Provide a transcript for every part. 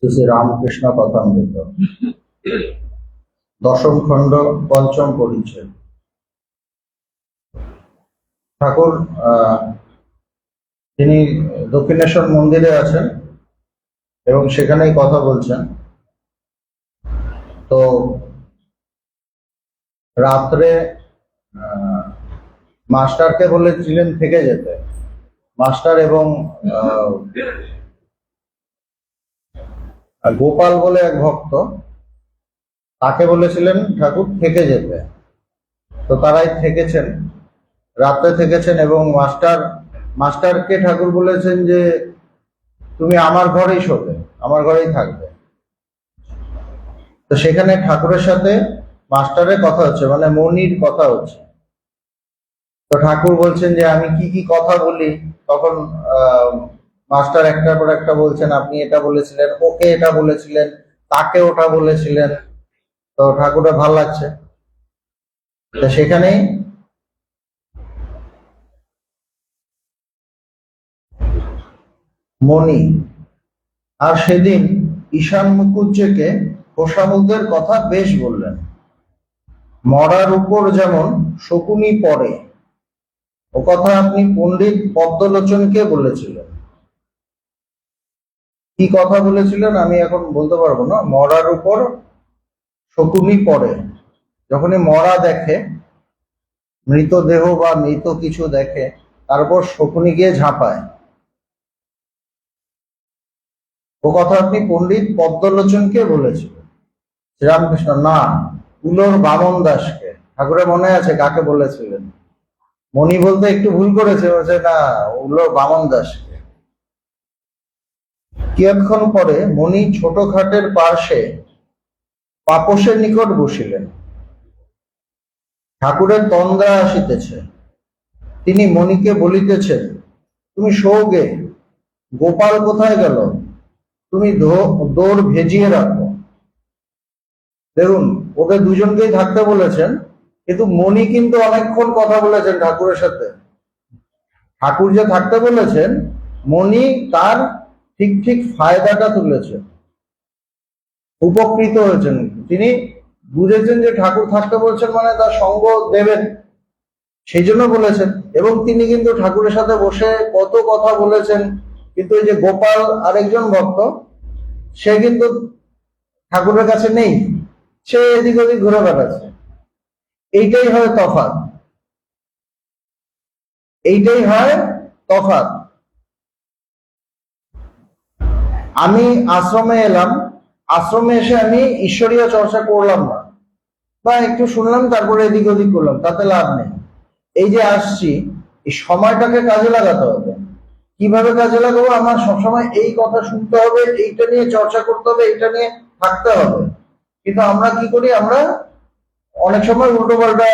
শ্রী শ্রী রামকৃষ্ণ কথামৃত দশম খণ্ড পঞ্চম পরিচ্ছেদ। ঠাকুর তিনি দক্ষিণেশ্বর মন্দিরে আছেন এবং সেখানেই কথা বলছেন। তো রাত্রে মাস্টারকে বলেছিলেন থেকে যেতে। মাস্টার এবং গোপাল বলে এক ভক্ত, তাকে বলেছিলেন ঠাকুর থেকে যেতে। তো তারাই থেকেছেন, রাত্রে থেকেছেন এবং মাস্টারকে ঠাকুর বলেছেন যে তুমি আমার ঘরেই শোবে, আমার ঘরেই থাকবে। তো সেখানে ঠাকুরের সাথে মাস্টারের কথা হচ্ছে, মানে মনির কথা হচ্ছে। তো ঠাকুর বলছেন যে আমি কি কি কথা বলি, তখন মাস্টার একটার পর একটা বলছেন আপনি এটা বলেছিলেন, ওকে এটা বলেছিলেন, তাকে ওটা বলেছিলেন। তো ঠাকুরের ভাল লাগছে। তো সেখানেই মণি আর সেদিন ঈশান মুকুজ্জেকে খোসামুখের কথা বেশ বললেন। মরার উপর যেমন শকুনি পড়ে, ও কথা আপনি পণ্ডিত পদ্মলোচনকে বলেছিলেন। কি কথা বলেছিলেন আমি এখন বলতে পারবো না। মরার উপর শকুনি পড়ে, যখনই মরা দেখে, মৃতদেহ বা মৃত কিছু দেখে, তারপর শকুনি গিয়ে ঝাঁপায়। ও কথা আপনি পণ্ডিত পদ্মলোচনকে বলেছিলেন। শ্রীরামকৃষ্ণ না, উলোর বামন দাসকে। ঠাকুরের মনে আছে কাকে বলেছিলেন। মণি বলতে একটু ভুল করেছে, বলছে না, উলোর বামন দাসকে। কিয়ৎক্ষণ পরে মণি ছোট খাটের পার্শ্বে পাপসের নিকট বসিলেন। ঠাকুরের তন্দ্রা আসিতেছে। তিনি মণিকে বলিতেছেন, তুমি শোগে, গোপাল কোথায় গেল, তুমি দৌড় ভেজিয়ে রাখো। দেখুন, ওদের দুজনকেই থাকতে বলেছেন, কিন্তু মণি কিন্তু অনেকক্ষণ কথা বলেছেন ঠাকুরের সাথে। ঠাকুর যে থাকতে বলেছেন, মণি তার ঠিক ঠিক ফায়দাটা তুলেছেন, উপকৃত হয়েছেন। তিনি বুঝেছেন যে ঠাকুর থাকতে বলছেন মানে তার সঙ্গ দেবেন, সেই জন্য বলেছেন। এবং তিনি কিন্তু ঠাকুরের সাথে বসে কত কথা বলেছেন। কিন্তু এই যে গোপাল আরেকজন ভক্ত, সে কিন্তু ঠাকুরের কাছে নেই, সে এদিক ওদিক ঘুরে বেড়াচ্ছে। এইটাই হয় তফাৎ, এইটাই হয় তফাৎ। আমি আশ্রমে এলাম, আশ্রমে এসে আমি ঈশ্বরীয় চর্চা করলাম না, বা একটু শুনলাম তারপরে এদিক ওদিক করলাম, তাতে লাভ নেই। এই যে আসছি, এই সময়টাকে কাজে লাগাতে হবে। কিভাবে কাজে লাগাবো? আমার সবসময় এই কথা শুনতে হবে, এইটা নিয়ে চর্চা করতে হবে, এইটা নিয়ে থাকতে হবে। কিন্তু আমরা কি করি, আমরা অনেক সময় উল্টো পাল্টা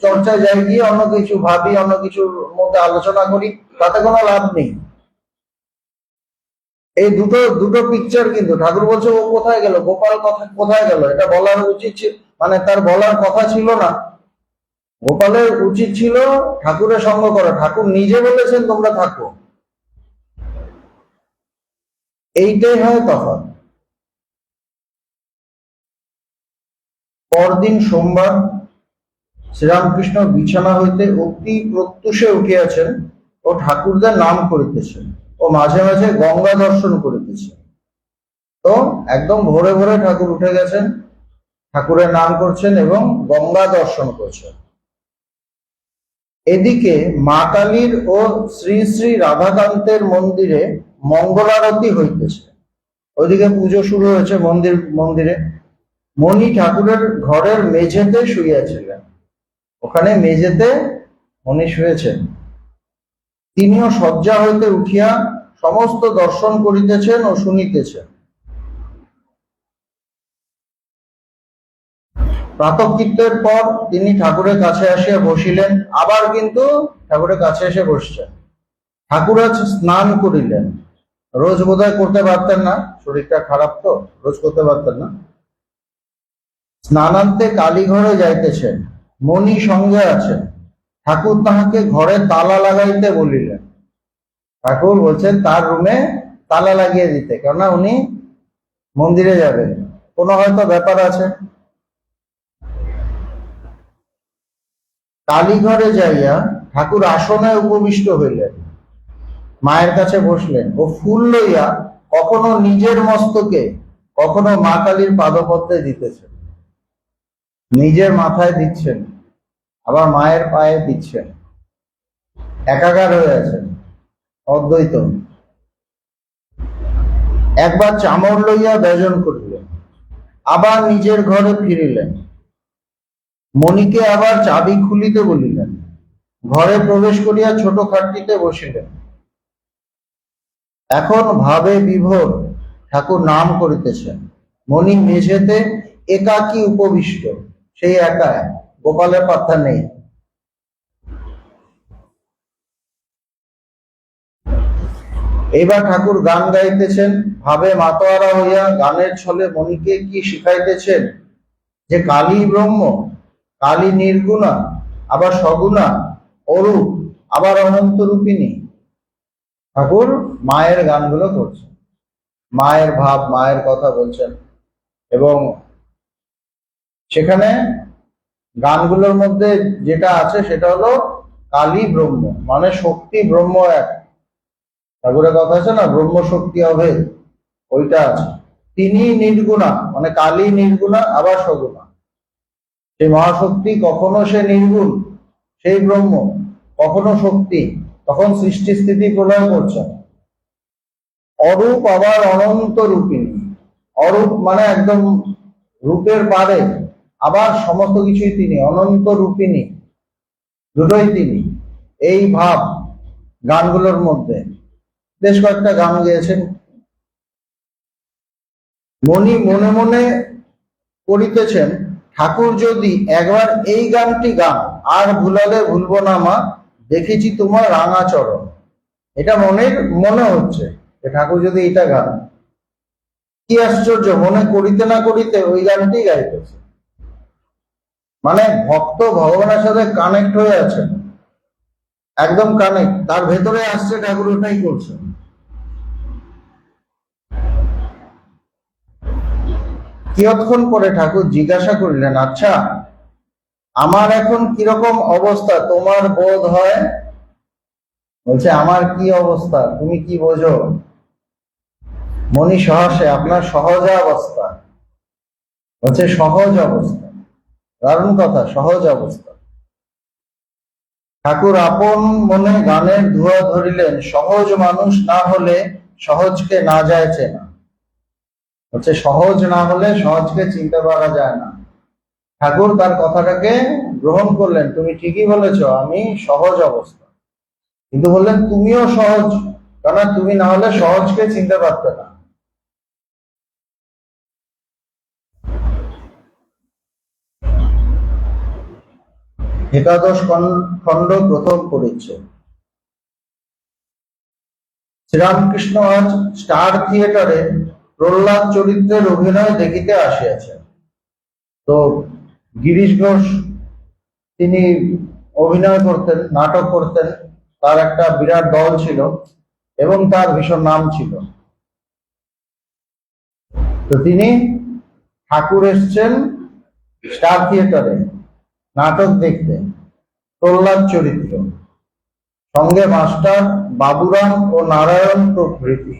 চর্চায় যাই, গিয়ে অন্য কিছু ভাবি, অন্য কিছুর মধ্যে আলোচনা করি, তাতে কোনো লাভ নেই। এই দুটো দুটো পিকচার কিন্তু ঠাকুর বলছে ও কোথায় গেল, গোপাল কথা কোথায় গেল, এটা বলার উচিত ছিল, মানে তার বলার কথা ছিল না। গোপালের উচিত ছিল ঠাকুরের সঙ্গ করা। ঠাকুর নিজে বলেছেন তোমরা থাকো। এইটাই হয় তফাৎ। পরদিন সোমবার শ্রীরামকৃষ্ণ বিছানা হইতে অতি প্রত্যুষে উঠিয়াছেন ও ঠাকুরদের নাম করিতেছেন ও মাঝে মাঝে গঙ্গা দর্শন করিতেছেন। তো একদম ভোরে ভোরে ঠাকুর উঠে গেছেন, ঠাকুরের নাম করছেন এবং গঙ্গা দর্শন করছেন। এদিকে মা কালীর ও শ্রী শ্রী রাধাকান্তের মন্দিরে মঙ্গলারতি হইতেছে। ওইদিকে পুজো শুরু হয়েছে মন্দিরে। মণি ঠাকুরের ঘরের মেঝেতে শুইয়াছিলেন, ওখানে মেঝেতে মণি শুয়েছেন। তিনিও শয্যা হইতে উঠিয়া সমস্ত দর্শন করিতেছেন ও শুনিতেছেন। প্রাতঃকৃত্যের পর তিনি ঠাকুরের কাছে আসিয়া বসিলেন। আবার কিন্তু ঠাকুরের কাছে এসে বসছেন। ঠাকুর আজ স্নান করিলেন। রোজ বোধহয় করতে পারতেন না, শরীরটা খারাপ, তো রোজ করতে পারতেন না। স্নানান্তে কালীঘরে যাইতেছেন, মণি সঙ্গে আছেন। ঠাকুর তাহাকে ঘরে তালা লাগাইতে বলিলেন। ঠাকুর বলছেন তার রুমে তালা লাগিয়ে দিতে, কেননা উনি মন্দিরে যাবেন, কোনো হয়তো ব্যাপার আছে। কালীঘরে যাইয়া ঠাকুর আসনে উপবিষ্ট হইলেন, মায়ের কাছে বসলেন ও ফুল লইয়া কখনো নিজের মস্তকে কখনো মা কালীর পাদপদ্মে দিতেছেন। নিজের মাথায় দিচ্ছেন, আবার মায়ের পায়ে দিচ্ছেন, একাকার হয়ে আছেন, অদ্বৈত। একবার চামর লইয়া ব্যজন করিলেন, আবার নিজের ঘরে ফিরিলেন, মণিকে আবার চাবি খুলিতে বলিলেন, ঘরে প্রবেশ করিয়া ছোট খাটটিতে বসিলেন। এখন ভাবে বিভোর ঠাকুর নাম করিতেছেন, মণি মেঝেতে একাকী উপবিষ্ট, সেই একা, গোপালের পাত্তা নেই। এইবার ঠাকুর গান গাইতেছেন, ভাবে মাতোয়ারা হইয়া গানের ছলে মণিকে কি শিখাইতেছেন যে কালী ব্রহ্ম, কালী নির্গুণা, আবার সগুণা, অরূপ, আবার অনন্ত রূপিণী। ঠাকুর মায়ের গানগুলো করছেন, মায়ের ভাব, মায়ের কথা বলছেন। এবং সেখানে গানগুলোর মধ্যে যেটা আছে সেটা হলো কালী ব্রহ্ম, মানে শক্তি ব্রহ্ম এক। ঠাকুরের কথা আছে না, ব্রহ্ম শক্তি অভেদ, ওইটা আছে। তিনি নির্গুণা, মানে কালী নির্গুণা আবার সগুণা। সেই মহাশক্তি কখনো সে নির্গুণ, সেই ব্রহ্ম, কখনো শক্তি, তখন সৃষ্টি স্থিতি প্রলয় করছেন। অরূপ আবার অনন্ত রূপিণী, অরূপ মানে একদম রূপের পারে, আবার সমস্ত কিছুই তিনি, অনন্ত রূপিণী, দুটোই তিনি। এই ভাব গানগুলোর মধ্যে। বেশ কয়েকটা গান গেয়েছেন। মণি মনে মনে করিতেছেন, ঠাকুর যদি একবার এই গানটি গান, আর ভুলালে ভুলবো না মা, দেখেছি তোমার রাঙা চরণ। এটা মনে হচ্ছে যে ঠাকুর যদি এটা গান, কি আশ্চর্য, মনে করিতে না করিতে ওই গানটি গাইতেছে। মানে ভক্ত ভগবানের সাথে কানেক্ট হয়ে আছেন, একদম কানেক্ট, তার ভেতরে আসছে, ঠাকুর ওটাই করছেন। কিয়ৎক্ষণ পরে ঠাকুর জিজ্ঞাসা করিলেন, আচ্ছা আমার এখন কিরকম অবস্থা তোমার বোধ হয়? বলছে, আমার কি অবস্থা, তুমি কি বোঝো? মণি সহসে, আপনার সহজ অবস্থা। বলছে, সহজ অবস্থা, দারুণ কথা, সহজ অবস্থা। ঠাকুর আপন মনে গানের ধোঁয়া ধরিলেন, সহজ মানুষ না হলে সহজকে না যায় চেনা। হচ্ছে সহজ না হলে সহজকে চিনতে পারা যায় না। ঠাকুর তার কথাটাকে গ্রহণ করলেন, তুমি ঠিকই বলেছ, আমি সহজ অবস্থা। কিন্তু বললেন, তুমিও সহজ, কারণ তুমি না হলে সহজকে চিনতে পারতে না। একাদশ খণ্ড, প্রথম পরিচ্ছেদ। শ্রীরামকৃষ্ণ আজ স্টার থিয়েটারে প্রহ্লাদ চরিত্রের অভিনয় দেখিতে আসিয়াছেন। তো গিরিশ ঘোষ তিনি অভিনয় করতেন, নাটক করতেন, তার একটা বিরাট দল ছিল এবং তার ভীষণ নাম ছিল। তো তিনি, ঠাকুর এসছেন স্টার থিয়েটারে নাটক দেখতে, প্রহ্লাদ চরিত্র, সঙ্গে মাস্টার বাবুরাম ও নারায়ণ প্রভৃতি।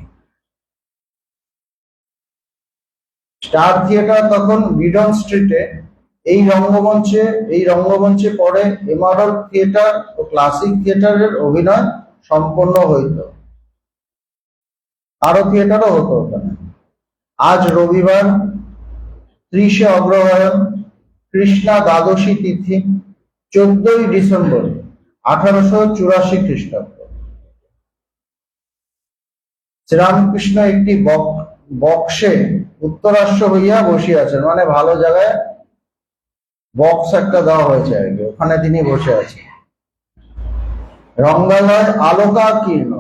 স্টার থিয়েটার তখন বিডন স্ট্রিটে। এই রঙ্গমঞ্চে পরে এমারল্ড থিয়েটার ও ক্লাসিক থিয়েটারের অভিনয় সম্পন্ন হইত। আরো থিয়েটারও হতো ওখানে। আজ রবিবার 30শে অগ্রহায়ণ, কৃষ্ণা দ্বাদশী তিথি, 14ই ডিসেম্বর 1884 খ্রিস্টাব্দ। শ্রীরামকৃষ্ণ একটি বক্সে উত্তরাশ্ব হইয়া বসিয়াছেন, মানে ভালো জায়গায় বক্স একটা দেওয়া হয়েছে আর কি, ওখানে তিনি বসে আছেন। রঙ্গালয় আলোকাকীর্ণ,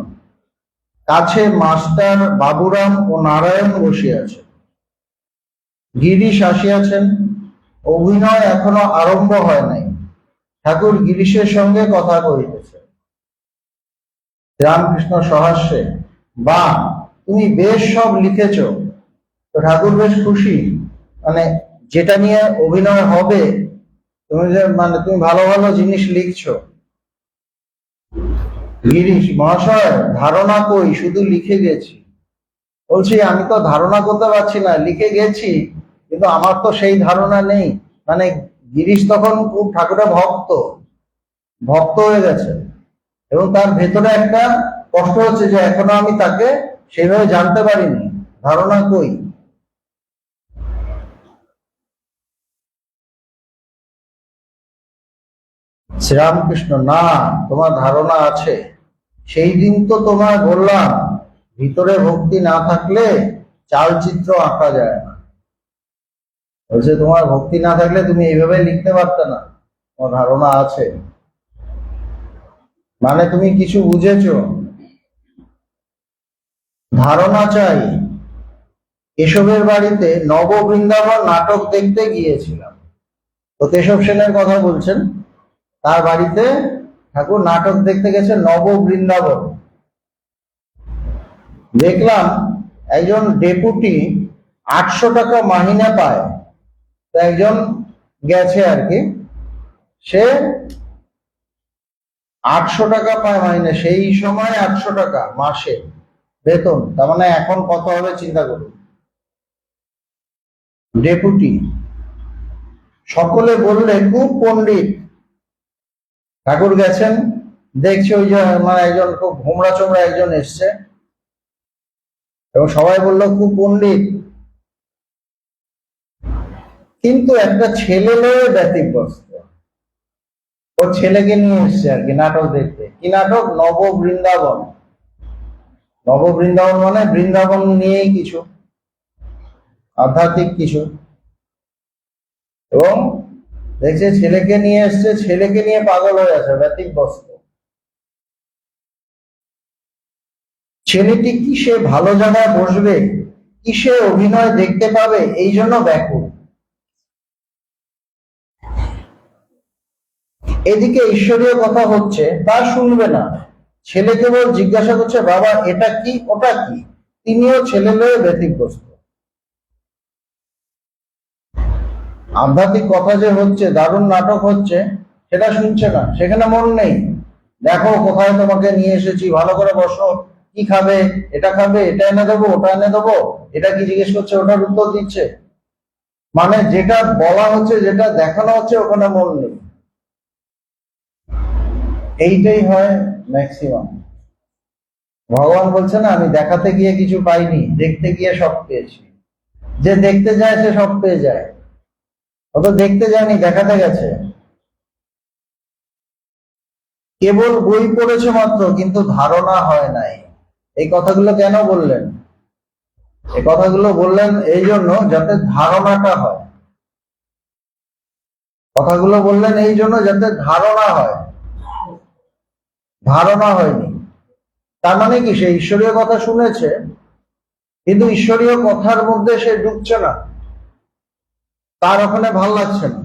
কাছে মাস্টার বাবুরাম ও নারায়ণ বসিয়াছেন। গিরিশ আসিয়াছেন, অভিনয় এখনো আরম্ভ হয় নাই। ঠাকুর গিরিশের সঙ্গে কথা কহিতেছেন। রামকৃষ্ণ সহাস্যে, বা তুমি বেশ সব লিখেছ, তো ঠাকুর বেশ খুশি, মানে যেটা নিয়ে অভিনয় হবে, তুমি যে মানে তুমি ভালো ভালো জিনিস লিখছো। গিরিশ মহাশয়, ধারণা কই, শুধু লিখে গেছি। বলছি আমি তো ধারণা করতে পারছি না, লিখে গেছি কিন্তু আমার তো সেই ধারণা নেই। মানে গিরিশ তখন খুব ঠাকুরের ভক্ত, ভক্ত হয়ে গেছে, এবং তার ভেতরে একটা কষ্ট হচ্ছে যে এখনো আমি তাকে সেইভাবে জানতে পারিনি, ধারণা কই। শ্রীরামকৃষ্ণ, না, তোমার ধারণা আছে। সেই দিন তো তোমায় বললাম, ভিতরে ভক্তি না থাকলে চালচিত্র আঁকা যায় না। বলছে তোমার ভক্তি না থাকলে তুমি এইভাবে লিখতে পারতে না, তোমার ধারণা আছে মানে তুমি কিছু বুঝেছো। ধারণা চাই। কেশবের বাড়িতে নব বৃন্দাবন নাটক দেখতে গিয়েছিলাম, তো কেশব সেনের কথা বলছেন, তার বাড়িতে ঠাকুর নাটক দেখতে গেছে নব বৃন্দাবন। দেখলাম একজন ডেপুটি 800 টাকা মাহিনা পায়, তো একজন গেছে আর কি, সে 800 টাকা পায় মাইনে, সেই সময় 800 টাকা মাসে বেতন, তার মানে এখন কত হবে চিন্তা করুন। ডেপুটি, সকলে বললে খুব পণ্ডিত। ঠাকুর গেছেন, দেখছে ওই যে মানে একজন খুব ঘোমরা চোমরা একজন এসছে, এবং সবাই বললো খুব পণ্ডিত। কিন্তু একটা ছেলে লয়ে ব্যতিব্যস্ত, ওর ছেলেকে নিয়ে এসছে আর কি নাটক দেখতে। কি নাটক? নব বৃন্দাবন। নব বৃন্দাবন মানে বৃন্দাবন নিয়েই কিছু আধ্যাত্মিক কিছু, এবং দেখছে ছেলেকে নিয়ে এসছে, ছেলেকে নিয়ে পাগল হয়ে আছে, ব্যতিব্যস্ত। ছেলেটি কিসে ভালো জায়গায় বসবে, কিসে অভিনয় দেখতে পাবে, এই জন্য ব্যাকুল। এদিকে ঈশ্বরীয় কথা হচ্ছে, তা শুনবে না। ছেলে কেবল জিজ্ঞাসা করছে, বাবা এটা কি ওটা কি, তিনিও ছেলে লয়ে ব্যতিব্যস্ত। আধ্যাত্মিক কথা যে হচ্ছে, দারুণ নাটক হচ্ছে, সেটা শুনছে না, সেখানে মন নেই। দেখো কোথায় তোমাকে নিয়ে এসেছি, ভালো করে বসো, কি খাবে, এটা খাবে, এটা এনে দেবো, ওটা এনে দেবো, এটা কি জিজ্ঞেস করছে, ওটার উত্তর দিচ্ছে। মানে যেটা বলা হচ্ছে, যেটা দেখানো হচ্ছে, ওখানে মন নেই। এইটাই হয় ম্যাক্সিমাম। ভগবান বলছে না, আমি দেখাতে গিয়ে কিছু পাইনি, দেখতে গিয়ে সব পেয়েছি। যে দেখতে যায় সে সব পেয়ে যায়, ও তো দেখতে যায়নি, দেখাতে গেছে। কেবল বই পড়েছে মাত্র, কিন্তু ধারণা হয় নাই। এই কথাগুলো কেন বললেন? এই কথাগুলো বললেন এই জন্য যাতে ধারণাটা হয়। কথাগুলো বললেন এই জন্য যাতে ধারণা হয়। ধারণা হয়নি, তার মানে কি সে ঈশ্বরীয় কথা শুনেছে, কিন্তু ঈশ্বরীয় কথার মধ্যে সে ঢুকছে না, তার ওখানে ভাল লাগছে না,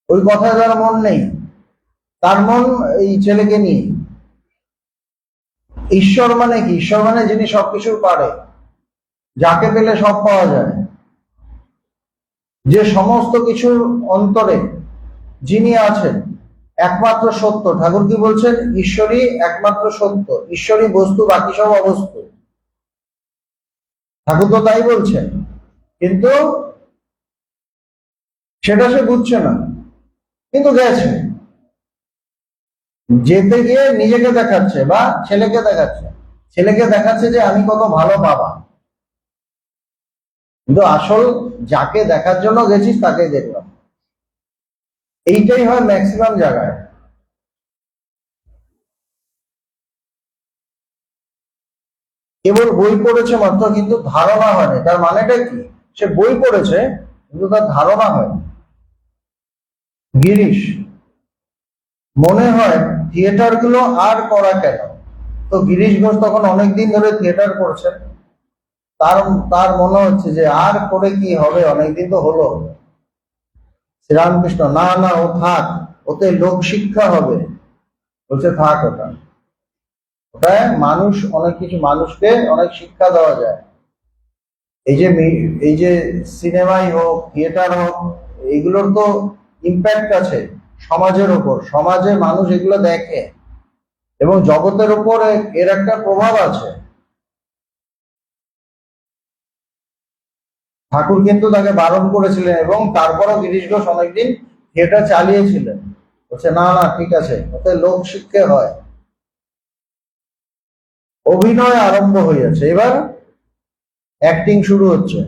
ওই কথায় তার মন নেই, তার মন এই ছেলেকে নিয়ে। ঈশ্বর মানে কি? ঈশ্বর মানে যিনি সবকিছু পারে, যাকে পেলে সব পাওয়া যায়, যে সমস্ত কিছুর অন্তরে যিনি আছেন, একমাত্র সত্য। ঠাকুর কি বলছেন? ঈশ্বরই একমাত্র সত্য, ঈশ্বরই বস্তু, বাকি সব অবস্তু। ঠাকুর তো তাই বলছেন, কিন্তু সেটা সে বুঝছে না, কিন্তু গেছে, যেতে গিয়ে নিজেকে দেখাচ্ছে বা ছেলেকে দেখাচ্ছে, ছেলেকে দেখাচ্ছে যে আমি কত ভালো বাবা, কিন্তু আসল যাকে দেখার জন্য গেছিস তাকে দেখলাম। এইটাই হয় ম্যাক্সিমাম জায়গায়। কেবল বই পড়েছে মাত্র, কিন্তু ধারণা হয়নি। তার মানেটা কি? সে বই পড়েছে কিন্তু তার ধারণা হয়নি। গিরিশ, মনে হয় থিয়েটার গুলো আর করা কেন? তো গিরিশ ঘোষ তখন অনেকদিন ধরে থিয়েটার করছে, তার তার মনে হচ্ছে যে আর করে কি হবে, অনেকদিন তো হলো। শ্রীরামকৃষ্ণ, না না, ও থাক, ওতে লোক শিক্ষা হবে। বলছে থাক, ওটা ওটায় মানুষ অনেক কিছু, মানুষকে অনেক শিক্ষা দেওয়া যায়। এই যে সিনেমাই হোক, থিয়েটার হোক, এগুলোর তো ইম্প্যাক্ট আছে সমাজের উপর। সমাজে মানুষ এগুলো দেখে এবং জগতের উপর এর একটা প্রভাব আছে। ঠাকুর কিন্তু তাকে বারণ করেছিলেন এবং তারপরও গিরিশ ঘোষ অনেকদিন থিয়েটার চালিয়েছিলেন। বলছে না না ঠিক আছে, ওতে লোক শিক্ষা হয়। অভিনয় আরম্ভ হয়েছে, এবার অ্যাক্টিং শুরু হচ্ছে।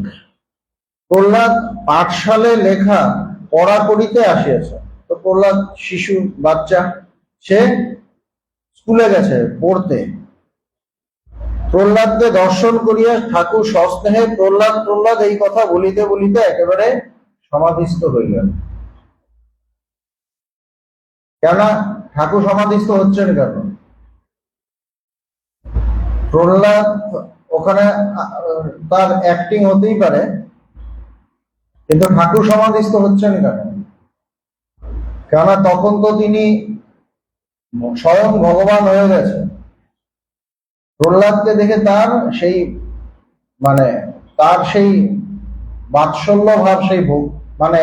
প্রহ্লাদ পাঠশালে লেখা পড়াকড়িতে আসিয়াছে। তো প্রহ্লাদ শিশু বাচ্চা, সে স্কুলে গেছে পড়তে। প্রহ্লাদকে দর্শন করিয়া ঠাকুর সস্নেহে প্রহ্লাদ প্রহ্লাদ এই কথা বলিতে বলিতে একেবারে সমাধিস্থ হইলেন। কেন ঠাকুর সমাধিস্থ হচ্ছেন কেন? প্রহ্লাদ ওখানে তার অ্যাক্টিং হতেই পারে, কিন্তু ঠাকুর সমাধিস্থ হচ্ছেন কেন? কেননা তখন তো তিনি স্বয়ং ভগবান হয়ে গেছে। প্রহ্লাদকে দেখে তার সেই মানে তার সেই বাৎসল্য ভাব, সেই মানে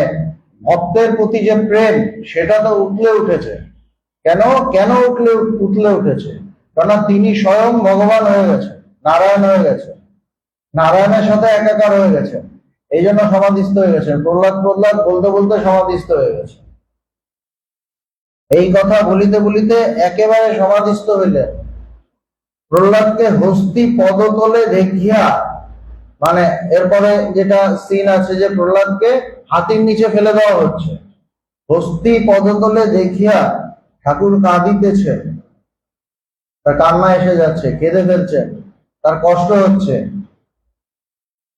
ভক্তের প্রতি যে প্রেম, সেটা তো উঠলে উঠেছে। কেন কেন উঠলে উঠেছে? কেননা তিনি স্বয়ং ভগবান হয়ে গেছে, নারায়ণ হয়ে গেছে, নারায়ণের সাথে একাকার হয়ে গেছে। এই জন্য সমাধিস্থ হয়ে গেছে। প্রহ্লাদ প্রহ্লাদ বলতে বলতে সমাধিস্থ হয়ে গেছে। এই কথা বলিতে বলিতে একেবারে সমাধিস্থ হইলেন। প্রহ্লাদকে হস্তি পদতলে দেখিয়া, মানে এরপরে যেটা সিন আছে যে প্রহ্লাদকে হাতির নিচে ফেলে দেওয়া হচ্ছে, হস্তি পদতলে দেখিয়া ঠাকুর কাঁদিতেছেন। তার কান্না এসে যাচ্ছে, কেঁদে ফেলছেন, তার কষ্ট হচ্ছে।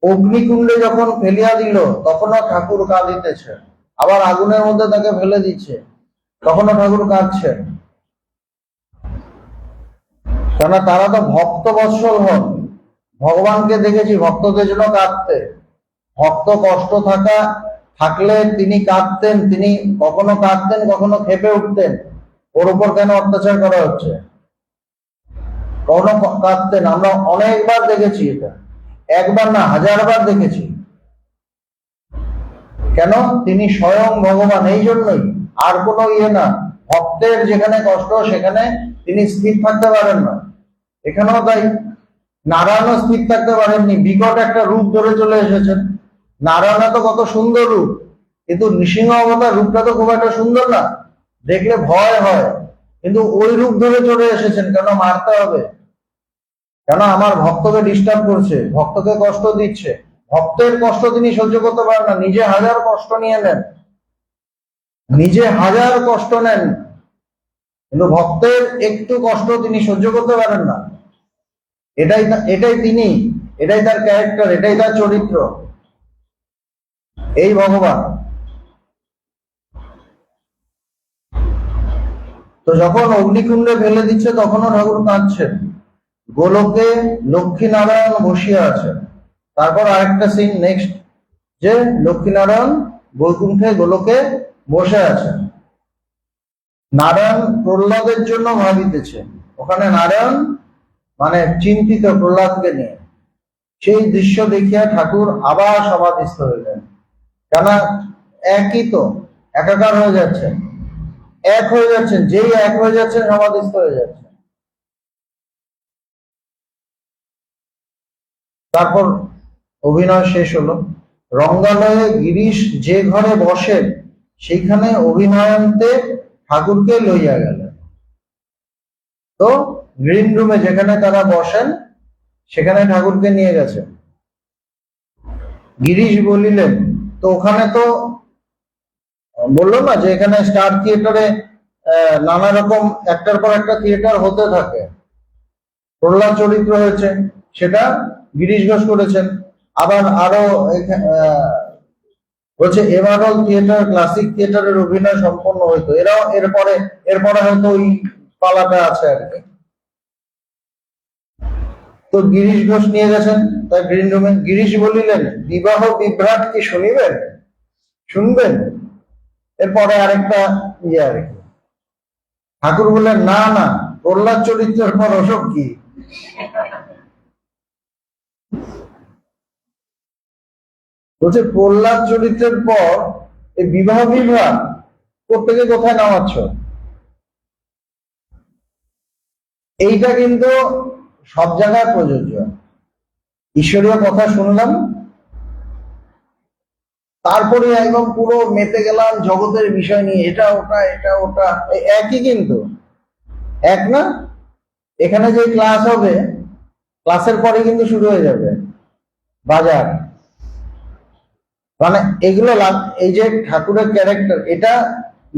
অগ্নিকুণ্ডে যখন ফেলিয়া দিল তখনও ঠাকুর কাঁদিতেছে। আবার আগুনের মধ্যে তাকে ফেলে দিচ্ছে, তখনও ঠাকুর কাঁদছেন। কেননা তারা তো ভক্ত বৎসল হন। ভগবানকে দেখেছি ভক্তদের জন্য কাঁদতে। ভক্ত কষ্ট থাকলে তিনি কাঁদতেন, তিনি কখনো কাঁদতেন, কখনো খেপে উঠতেন, ওর উপর কেন অত্যাচার করা হচ্ছে, কখনো কাঁদতেন। আমরা অনেকবার দেখেছি এটা, একবার না হাজারবার দেখেছি। কেন? তিনি স্বয়ং ভগবান, এই জন্যই। আর কোনো ইয়ে না, ভক্তের যেখানে কষ্ট সেখানে তিনি স্থির থাকতে পারেন না। এখানেও তাই। নারায়ণও স্থির থাকতে পারেননি, বিকট একটা রূপ ধরে চলে এসেছেন। নারায়ণ তো কত সুন্দর রূপ, কিন্তু নৃসিংহ অবতার রূপটা তো খুব একটা সুন্দর না, দেখলে ভয় হয়। কিন্তু ওই রূপ ধরে চলে এসেছেন, কেন মারতে হবে, কেন আমার ভক্তকে ডিস্টার্ব করছে, ভক্তকে কষ্ট দিচ্ছে। ভক্তের কষ্ট তিনি সহ্য করতে পারেন না, নিজে হাজার কষ্ট নিয়ে নেন, নিজে হাজার কষ্ট নেন, কিন্তু ভক্তের একটু কষ্ট তিনি সহ্য করতে পারেন না। এটাই তিনি, এটাই তার ক্যারেক্টার, এটাই তার চরিত্র, এই ভগবান। তো যখন অগ্নিকুণ্ডে ফেলে দিচ্ছে তখনও ঠাকুর কাঁদছেন। গোলকে লক্ষ্মীনারায়ণ বসিয়া আছেন। তারপর আরেকটা সিন নেক্সট, যে লক্ষ্মীনারায়ণ বৈকুণ্ঠে গোলকে বসে আছেন। নারায়ণ প্রহ্লাদের জন্য ভাবিতেছে। ওখানে নারায়ণ মানে চিন্তিত প্রহ্লাদকে নিয়ে। সেই দৃশ্য দেখিয়া ঠাকুর আবার সমাধিস্থ হইলেন। কেন? একই তো, একাকার হয়ে যাচ্ছেন, এক হয়ে যাচ্ছেন, যেই এক হয়ে যাচ্ছেন সমাধিস্থ হয়ে যাচ্ছে। তারপর অভিনয় শেষ হলো। রঙ্গালয়ে গিরিশ যে ঘরে বসেন সেইখানে অভিনয়ন্তে ঠাকুরকে লইয়া গেলেন। তো গ্রিন রুমে যেখানে তারা বসেন সেখানে ঠাকুরকে নিয়ে গেছেন। গিরিশ বলিলেন, তো ওখানে তো বললো না যে এখানে স্টার থিয়েটারে নানা রকম একটার পর একটা থিয়েটার হতে থাকে। প্রহ্লাদ চরিত্র হয়েছে, সেটা গিরিশ ঘোষ করেছেন। আবার আরো বলছে এভারঅল থিয়েটার, ক্লাসিক থিয়েটারের অভিনয় সম্পন্ন হইতো। এরাও এরপরে হয়তো ওই পালাটা আছে আর কি। তো গিরিশ ঘোষ নিয়ে গেছেন তার গ্রিন রুমে। গিরিশ বলিলেন, বিবাহ বিভ্রাট কি শুনিবেন? শুনবেন? এরপরে আরেকটা ইয়ে আর কি। ঠাকুর বললেন, না না, প্রহ্লাদ চরিত্রের পর ওসব কি। বলছে প্রহ্লাদ চরিত্রের পর এই বিবাহ বিভ্রাট প্রত্যেকে কোথায় নামাচ্ছ? এইটা কিন্তু সব জায়গায় প্রযোজ্য। ঈশ্বরীয় কথা শুনলাম, তারপরে একদম পুরো মেতে গেলাম জগতের বিষয় নিয়ে, এটা ওটা এটা ওটা, একই কিন্তু এক না। এখানে যে ক্লাস হবে, ক্লাসের পরে কিন্তু শুরু হয়ে যাবে বাজার। মানে এগুলো এই যে ঠাকুরের ক্যারেক্টার, এটা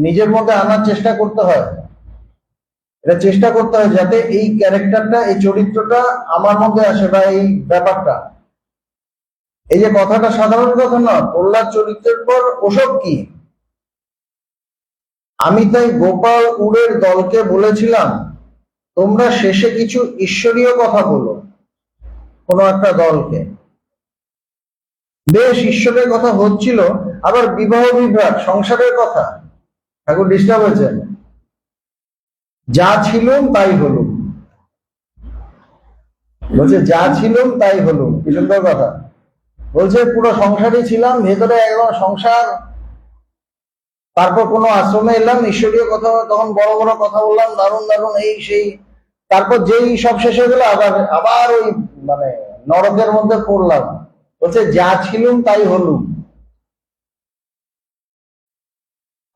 নিজের মধ্যে আনার চেষ্টা করতে হয়। এটা চেষ্টা করতে হয় যাতে এই ক্যারেক্টারটা, এই চরিত্রটা আমার মধ্যে আসে, বা এই ব্যাপারটা। এই যে কথাটা সাধারণ কথা না, প্রহ্লাদ চরিত্রের পর ওসব কি। আমি তাই গোপাল উড়ের দলকে বলেছিলাম, তোমরা শেষে কিছু ঈশ্বরীয় কথা বলো। কোনো একটা দলকে বেশ ঈশ্বরের কথা হচ্ছিল, আবার বিবাহ বিভ্রাট সংসারের কথা, ঠাকুর ডিস্টার্ব হয়েছেন। যা ছিলুম তাই হলুম, বলছে যা ছিলুম তাই হলুম, কি সুন্দর কথা। বলছে পুরো সংসারই ছিলাম, ভেতরে একদম সংসার। তারপর কোনো আশ্রমে এলাম, ঈশ্বরীয় কথা, তখন বড় বড় কথা বললাম, দারুণ দারুণ এই সেই। তারপর যেই সব শেষ হয়ে গেল, আবার আবার ওই মানে নরকের মধ্যে পড়লাম। বলছে যা ছিলুম তাই হলুম,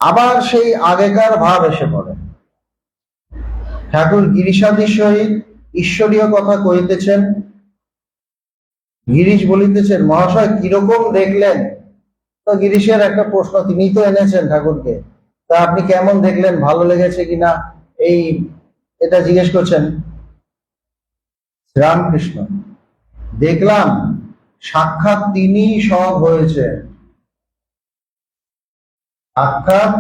আবার সেই আগেকার ভাব এসে পড়ে। ঠাকুর গিরিশাদির সহিত ঈশ্বরীয় কথা কহিতেছেন। গিরিশ বলিতেছেন, মহাশয় কিরকম দেখলেন? তো গিরিশের একটা প্রশ্ন, তিনি তো এনেছেন ঠাকুরকে, তা আপনি কেমন দেখলেন, ভালো লেগেছে কিনা, এই এটা জিজ্ঞেস করছেন। রামকৃষ্ণ, দেখলাম সাক্ষাৎ তিনি সব হয়েছে, সাক্ষাৎ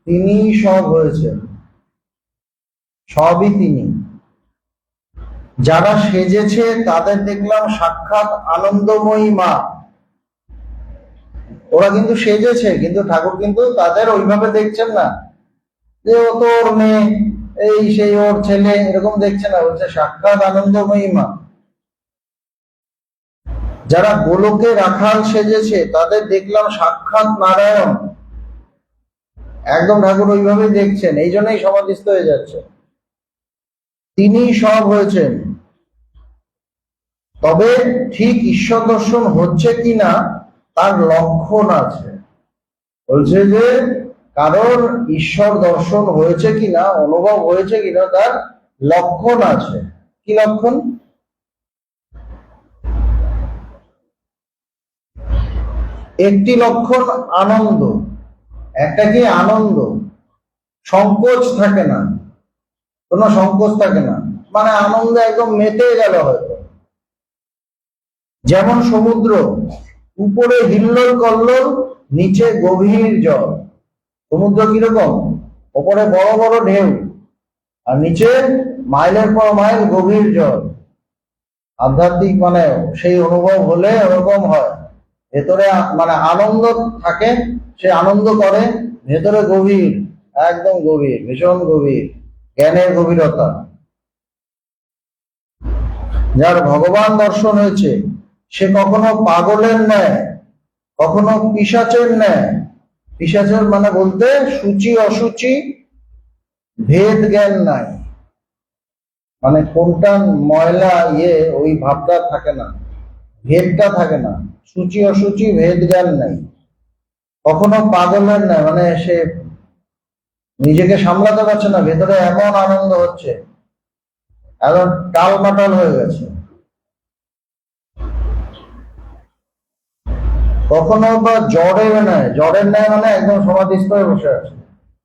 তিনি সব হয়েছে, সবই তিনি। যারা সেজেছে তাদের দেখলাম সাক্ষাৎ আনন্দময়ী মা। ওরা কিন্তু সেজেছে, কিন্তু ঠাকুর কিন্তু তাদের ওইভাবে দেখছেন না যে ও তো ওর মেয়ে, এই সেই ওর ছেলে, এরকম দেখছে না। বলছে সাক্ষাৎ আনন্দময়ী মা। যারা গোলকে রাখাল সেজেছে তাদের দেখলাম সাক্ষাৎ নারায়ণ। একদম ঠাকুর ওইভাবেই দেখছেন, এই জন্যই সমাধিস্থ হয়ে যাচ্ছে। তিনি সব হয়েছেন। তবে ঠিক ঈশ্বর দর্শন হচ্ছে কিনা তার লক্ষণ আছে। বলছে যে কারোর ঈশ্বর দর্শন হয়েছে কিনা, অনুভব হয়েছে কিনা, তার লক্ষণ আছে। কি লক্ষণ? একটি লক্ষণ আনন্দ। একটা কি আনন্দ, সংকোচ থাকে না, কোনো সংকোচ থাকে না, মানে আনন্দে একদম মেতে গেল হয়তো। যেমন সমুদ্র, উপরে হিল্লোল কল্লোল, নিচে গভীর জল। সমুদ্র কিরকম? উপরে বড় বড় ঢেউ, আর নিচে মাইলের পর মাইল গভীর জল। আধ্যাত্মিক মানে সেই অনুভব হলে ওরকম হয়। ভেতরে মানে আনন্দ থাকে, সে আনন্দ করে, ভেতরে গভীর, একদম গভীর, ভীষণ গভীর, জ্ঞানের গভীরতা। যার ভগবান দর্শন হয়েছে সে কখনো পাগলের ন্যায়, কখনো পিশাচের ন্যায়। পিশাচের মানে বলতে সূচি অসুচি ভেদ জ্ঞান নাই, মানে কোনটা ময়লা ওই ভাবটা থাকে না, ভেদটা থাকে না। সূচি অসুচি ভেদ জ্ঞান নাই। কখনো পাগলের নাই, মানে সে নিজেকে সামলাতে পারছে না, ভেতরে এমন আনন্দ হচ্ছে, এখন টালমাটাল হয়ে গেছে। কখনো বা জ্বরের ন্যায়, জ্বরের ন্যায় মানে একদম সমাধিস্থ হয়ে বসে আছে,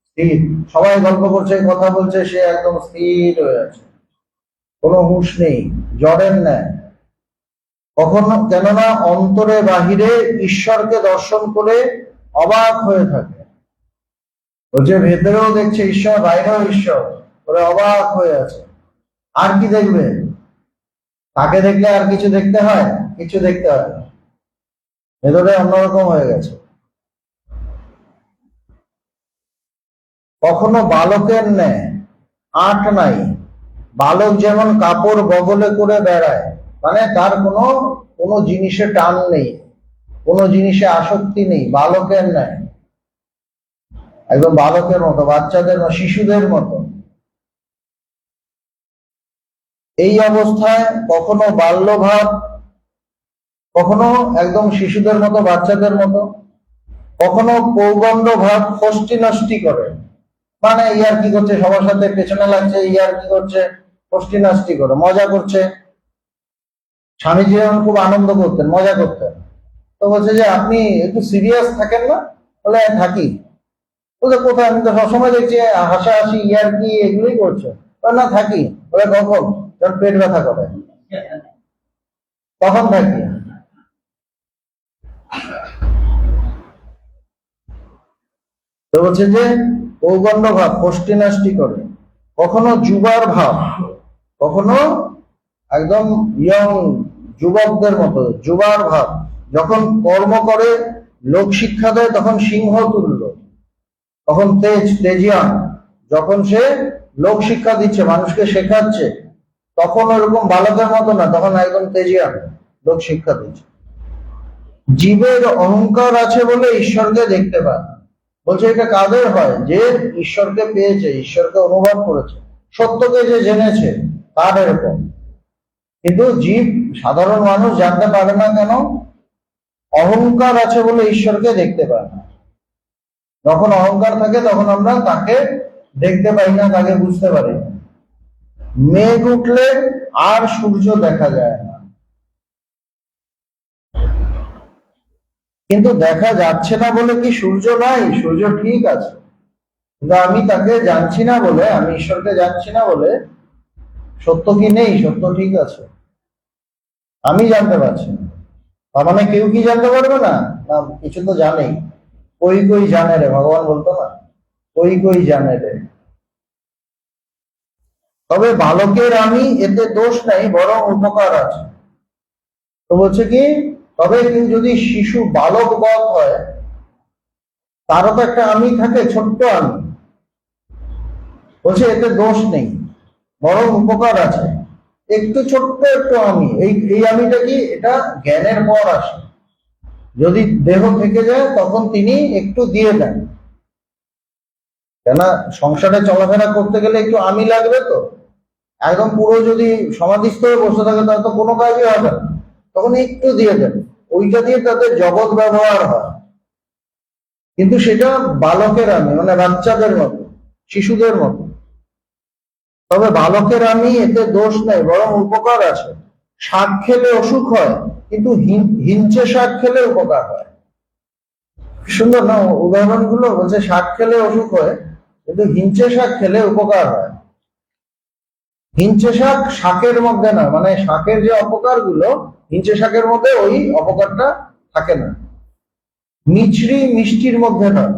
স্থির। সবাই গল্প করছে, কথা বলছে, সে একদম স্থির হয়ে আছে, কোনো হুঁশ নেই, জ্বরের ন্যায়। কখনো, কেননা অন্তরে বাহিরে ঈশ্বরকে দর্শন করে অবাক হয়ে থাকে। বলছে ভেতরেও দেখছে ঈশ্বর, বাইরেও ঈশ্বর, ওরা অবাক হয়ে আছে। আর কি দেখবে? তাকে দেখলে আর কিছু দেখতে হয়? কিছু দেখতে হয় না, ভেতরে অন্যরকম হয়ে গেছে। কখনো বালকের ন্যায়, আট নাই। বালক যেমন কাপড় বগলে করে বেড়ায়, মানে তার কোনো কোনো জিনিসে টান নেই, কোনো জিনিসে আসক্তি নেই, বালকের ন্যায়, একদম বালকের মতো, বাচ্চাদের মতো, শিশুদের মতো। এই অবস্থায় কখনো বাল্যভাব, কখনো একদম শিশুদের মতো, বাচ্চাদের মতো, কখনো পৌগণ্ড ভাব, ফষ্টি নষ্টি করে, মানে ইয়ার কি করছে, সবার সাথে পেছনে লাগছে, ইয়ার কি করছে, ফষ্টি নষ্টি করে, মজা করছে। স্বামীজি যেমন খুব আনন্দ করতেন, মজা করতেন। তো বলছে যে আপনি একটু সিরিয়াস থাকেন না? বলে থাকি। বলছে কোথায়? আমি তো সবসময় দেখছি হাসাহাসি, ইয়ার কি এগুলোই করছে। না থাকি। বলে কখন? যখন পেট ব্যথা করে তখন থাকি। তো বলছে যে পৌগণ্ড ভাব, ফষ্টি নষ্টি করে, কখনো যুবার ভাব, কখনো একদম ইয়ং যুবকদের মতো, যুবার ভাব। যখন কর্ম করে, লোক শিক্ষা দেয়, তখন সিংহ তুল্য, তখন তেজিয়ান। যখন সে লোক শিক্ষা দিচ্ছে, মানুষকে শেখাচ্ছে, তখন ওরকম বালকের মতো না, তখন একদম তেজিয়ান, লোক শিক্ষা দিচ্ছে। জীবের অহংকার আছে বলে ঈশ্বরকে দেখতে পায়। বলছে এটা কাদের হয়? যে ঈশ্বরকে পেয়েছে, ঈশ্বরকে অনুভব করেছে, সত্যকে যে জেনেছে, তার এরকম। কিন্তু জীব, সাধারণ মানুষ জানতে পারে না। কেন? অহংকার আছে বলে ঈশ্বরকে দেখতে পায় না। যখন অহংকার থাকে তখন আমরা তাকে দেখতে পাই না, তাকে বুঝতে পারি না। মেঘ উঠলে আর সূর্য দেখা যায় না, কিন্তু দেখা যাচ্ছে না বলে কি সূর্য নাই? সূর্য ঠিক আছে, কিন্তু আমি তাকে জানছি না বলে, আমি ঈশ্বরকে জানছি না বলে সত্য কি নেই? সত্য ঠিক আছে, আমি জানতে পারছি না। তার মানে কেউ কি জানতে পারবে না? না, কিছু তো জানেই। কই কই জানে রে, ভগবান বলতো না, কই কই জানে রে। তবে বালকের আমি, এতে দোষ নাই, বরং উপকার আছে। তো বলছে কি, তবে কেউ যদি শিশু বালক বধ হয়, তারও তো একটা আমি থাকে, ছোট্ট আমি। বলছে এতে দোষ নেই, বরং উপকার আছে। একটু ছোট্ট একটু আমি, এই আমিটা কি, এটা জ্ঞানের পর আসে। যদি দেহ থেকে যায় তখন তিনি একটু দিয়ে দেন, কেন সংসারে চলাফেরা করতে গেলে একটু আমি লাগবে তো। একদম পুরো যদি সমাধিস্থ হয়ে বসে থাকে তাহলে তো কোনো কাজই হবে না, তখন একটু দিয়ে দেন, ওইটা দিয়ে তাদের জগৎ ব্যবহার হয়। কিন্তু সেটা বালকের আমি, মানে বাচ্চাদের মতো, শিশুদের মতো। তবে বালকের আমি, এতে দোষ নেই, বরং উপকার আছে। শাক খেলে অসুখ হয়, কিন্তু হিঞ্চে শাক খেলে উপকার হয়। সুন্দর না উদাহরণগুলো? বলছে শাক খেলে অসুখ হয়, কিন্তু হিঞ্চে শাক খেলে উপকার হয়। হিঞ্চে শাক শাকের মধ্যে না, মানে শাকের যে অপকার গুলো, হিঞ্চে শাকের মধ্যে ওই অপকারটা থাকে না। মিছরি মিষ্টির মধ্যে নয়।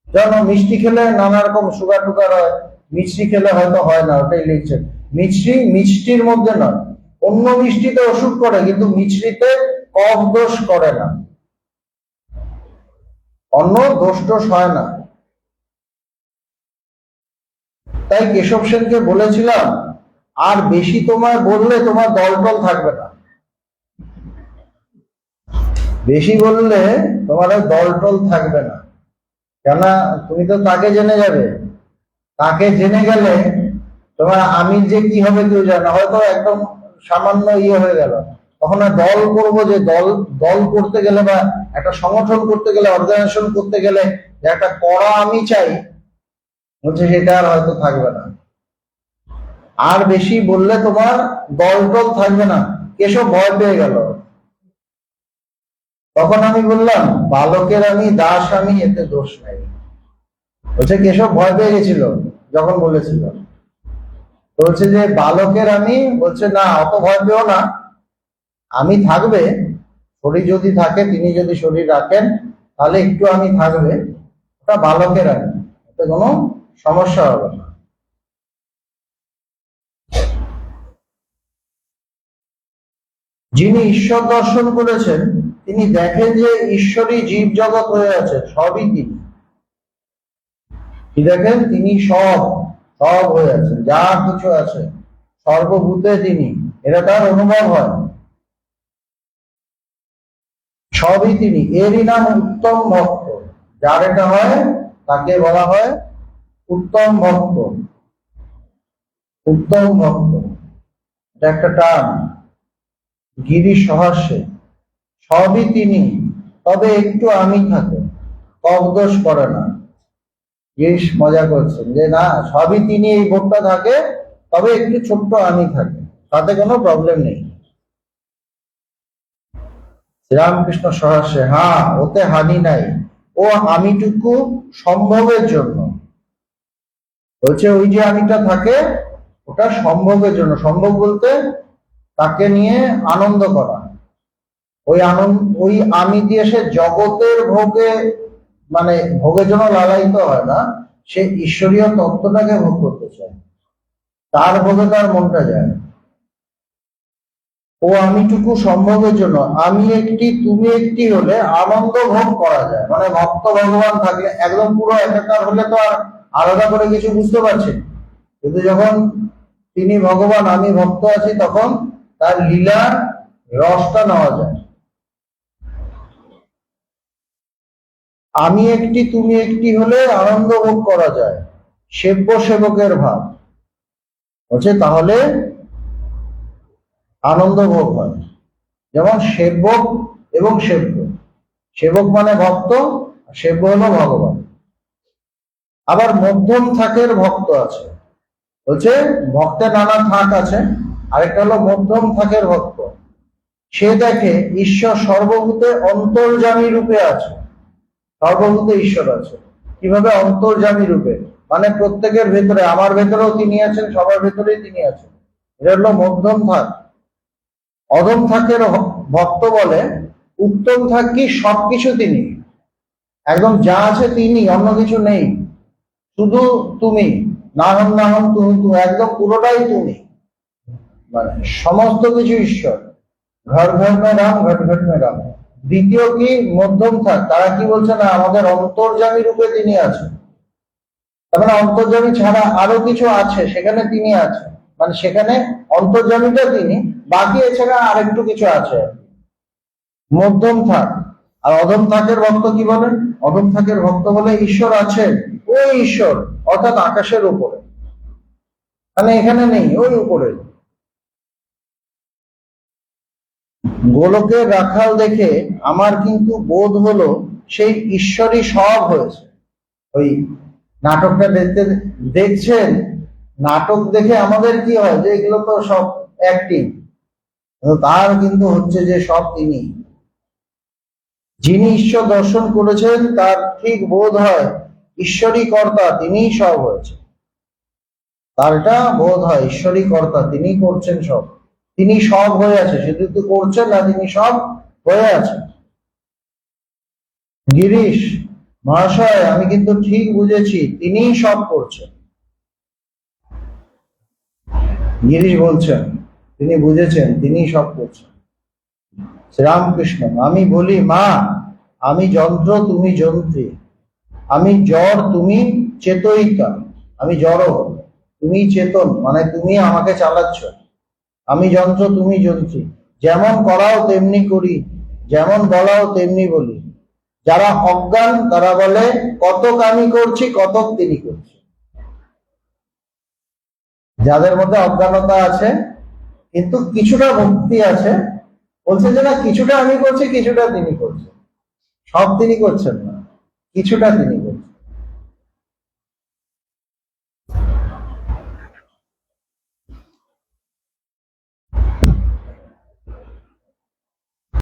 জানো মিষ্টি খেলে নানা রকম সুগার টুগার হয়, মিষ্টি খেলে হয়তো হয় না, ওটাই লিখছে। মিছরি মিষ্টির মধ্যে নয়। অন্য মিষ্টিতে অসুখ করে, কিন্তু মিছরিতে কফ দোষ করে না, অন্য দোষ টোষ হয় না। তাই কেশব সেনকে বলেছিলাম, আর বেশি তোমায় বললে তোমার দল টল থাকবে না। বেশি বললে তোমার দল টল থাকবে না, কেন? তুমি তো তাকে জেনে যাবে, তাকে জেনে গেলে তোমার আমি যে কি হবে কেউ জানে না, হয়তো একদম সামান্য ইয়ে হয়ে গেল। তখন আর দল করবো, যে দল দল করতে গেলে বা একটা সংগঠন করতে গেলে, অর্গানাইজেশন করতে গেলে যে একটা কড়া আমি চাই, বলছে সেটা আর হয়তো থাকবে না। আর বেশি বললে তোমার দল টল থাকবে না। কেশব ভয় পেয়ে গেল। তখন আমি বললাম, বালকের আমি, দাস আমি, এতে দোষ নাই। বলছে কেশব ভয় পেয়ে গেছিল যখন বলেছিল। বলছে যে বালকের আমি, বলছে না অত ভয় পেও না, আমি থাকবে, শরীর যদি থাকে, তিনি যদি শরীর রাখেন, তাহলে একটু আমি থাকবে, ওটা বালকের আমি, এতে কোনো সমস্যা হবে না। যিনি ঈশ্বর দর্শন করেছেন, তিনি দেখেন যে ঈশ্বরই জীব জগৎ হয়ে আছে, সবই তিনি। কি দেখেন? তিনি সব, সব হয়ে আছেন, যা কিছু আছে সর্বভূতে তিনি, এটা তার অনুভব হয়। সবই তিনি, এরই নাম উত্তম ভক্ত। যার এটা হয় তাকে বলা হয় উত্তম ভক্ত। উত্তম ভক্ত এটা একটা টার্ম। গিরি সহাস্যে সবই তিনি, তবে একটু আমি থাকে, কবদোষ করে না। গিরিশ মজা করছেন যে না, সবই তিনি এই বোধটা থাকে, তবে একটু ছোট্ট আমি থাকে, তাতে কোনো প্রবলেম নেই। শ্রীরামকৃষ্ণ সহাস্যে, হ্যাঁ ওতে হানি নাই, ও আমিটুকু সম্ভবের জন্য। বলছে ওই যে আমিটা থাকে ওটা সম্ভবের জন্য। সম্ভব বলতে তাকে নিয়ে আনন্দ করা। ওই আনন্দ, ওই আমি দিয়ে সে জগতের ভোগে, মানে ভোগের জন্য লালায়িত হয় না, সে ঈশ্বরীয় তত্ত্বটাকে ভোগ করতে চায়, তার ভোগে তার মনটা যায়। ও আমিটুকু সম্ভবের জন্য, আমি একটি তুমি একটি হলে আনন্দ ভোগ করা যায়। মানে ভক্ত ভগবান থাকলে একদম পুরো একাকার হলে তো আর আলাদা করে কিছু বুঝতে পারছি, কিন্তু যখন তিনি ভগবান আমি ভক্ত আছি, তখন তার লীলার রসটা নেওয়া যায়। আমি একটি তুমি একটি হলে আনন্দ ভোগ করা যায়, সেব্য সেবকের ভাব হচ্ছে, তাহলে আনন্দ ভোগ হয়। যেমন সেবক এবং সেব্য, সেবক মানে ভক্ত, সেব্য হলো ভগবান। আবার মধ্যম থাকের ভক্ত আছে, বলছে ভক্তের নানা থাক আছে, আরেকটা হলো মধ্যম থাকের ভক্ত। সে দেখে ঈশ্বর সর্বভূতে অন্তর্যামী রূপে আছে। সর্বভূতে ঈশ্বর আছে কিভাবে? অন্তর্যামী রূপে, মানে প্রত্যেকের ভেতরে, আমার ভেতরেও তিনি আছেন, সবার ভেতরেই তিনি আছেন। এটা হলো মধ্যম থাক। অধম থাকের ভক্ত বলে উত্তম থাক কি, সবকিছু তিনি, একদম যা আছে তিনি, অন্য কিছু নেই, শুধু তুমি, না হন না হন তুমি, তুমি একদম পুরোটাই তুমি, মানে সমস্ত কিছু ঈশ্বর। ঘর ঘর মে রাম, ঘট ঘট মে রাম। দ্বিতীয় কি, মধ্যম থাক, তারা কি বলছে না আমাদের অন্তর্যামী রূপে তিনি আছেন। তার মানে অন্তর্যামী ছাড়া আরো কিছু আছে, সেখানে তিনি আছেন, মানে সেখানে অন্তর্যামীটা তিনি, বাকি এছাড়া আরেকটু কিছু আছে। মধ্যম থাক। আর অধম থাকের ভক্ত কি বলেন? অধম থাকের ভক্ত বলে ঈশ্বর আছে, ওই ঈশ্বর, অর্থাৎ আকাশের উপরে, মানে এখানে নেই, ওই উপরে। গোলকের রাখাল দেখে আমার কিন্তু বোধ হলো সেই ঈশ্বরই সব হয়েছে। ওই নাটকটা দেখছেন, নাটক দেখে আমাদের কি হয় যে এগুলো তো সব অ্যাক্টিং, তার কিন্তু হচ্ছে যে সব তিনি। যিনি ঈশ্বর দর্শন করেছেন তার ঠিক বোধ হয় ঈশ্বরই কর্তা, তিনিই সব হয়েছে। তার এটা বোধ হয় ঈশ্বরই কর্তা, তিনি করছেন সব, তিনি সব হয়ে আছে, শুধু তো করছেন না, তিনি সব হয়ে আছে। গিরিশ মহাশয়, আমি কিন্তু ঠিক বুঝেছি তিনিই সব করছেন। গিরিশ বলছেন তিনি বুঝেছেন, তিনিই সব করছেন। শ্রীরামকৃষ্ণ, আমি বলি মা, আমি যন্ত্র তুমি যন্ত্রী, আমি জড় তুমি চেতয়িতা। আমি জড়, তুমি চেতন, মানে তুমি আমাকে চালাচ্ছ। আমি যন্ত্র তুমি যন্ত্রী, যেমন করাও তেমনি করি, যেমন বলাও তেমনি বলি। যারা অজ্ঞান তারা বলে কতক আমি করছি, কতক তিনি করছে। যাদের মধ্যে অজ্ঞানতা আছে কিন্তু কিছুটা ভক্তি আছে, বলছে যে না কিছুটা আমি করছি, কিছুটা তিনি করছেন, সব তিনি করছেন না, কিছুটা তিনি